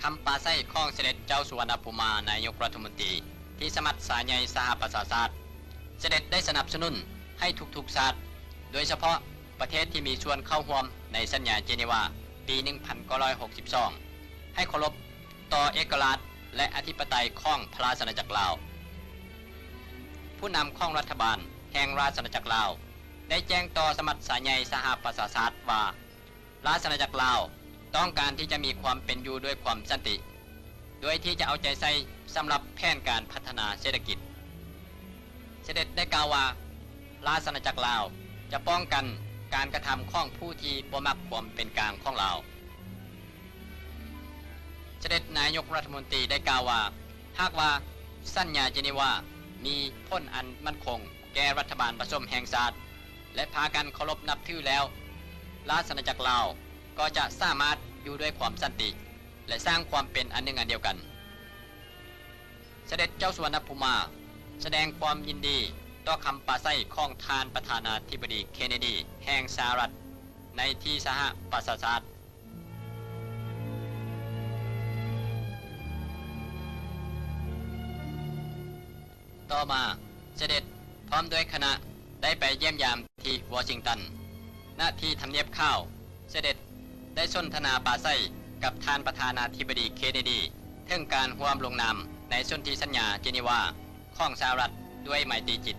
คำปราศัยของเสด็จเจ้าสุวรรณภูมานายกรัฐมนตรีที่สมัครสายใหญ่สหประชาชาติเสด็จได้สนับสนุนให้ทุกๆชาติโดยเฉพาะประเทศที่มีส่วนเข้าร่วมในสัญญาเจนีวาปี 1962 ให้เคารพต่อเอกราชและอธิปไตยของพระราชอาณาจักรลาวผู้นำของรัฐบาลแห่งราชอาณาจักรลาวได้แจ้งต่อสมัครสายใหญ่สหประชาชาติว่าราชอาณาจักรลาวต้องการที่จะมีความเป็นอยู่ด้วยความสันติโดยที่จะเอาใจใส่สำหรับแผนการพัฒนาเศรษฐกิจเสด็จได้กล่าวว่าราชอาณาจักรลาวจะป้องกันการกระทำของผู้ที่บ่มักความเป็นกลางของลาวเสด็จนายกรัฐมนตรีได้กล่าวว่าหากว่าสัญญาเจนีวามีผลอันมั่นคงแก่รัฐบาลผสมแห่งชาติและพากันเคารพนับถือแล้วราชอาณาจักรลาวก็จะสามารถอยู่ด้วยความสันติและสร้างความเป็นอันหนึ่งอันเดียวกันเสด็จเจ้าสุวรรณภูมิแสดงความยินดีต่อคำปราศัยของท่านประธานาธิบดีเคนเนดีแห่งสหรัฐในที่สหประชาชาติต่อมาเสด็จพร้อมด้วยคณะได้ไปเยี่ยมยามที่วอชิงตันณที่ทำเนียบข้าวเสด็จได้สนทนาปราศัยกับท่านประธานาธิบดีเคนเนดีถึงการร่วมลงนามในสนธิสัญญาเจนีวาของสหรัฐด้วยไมตรีจิต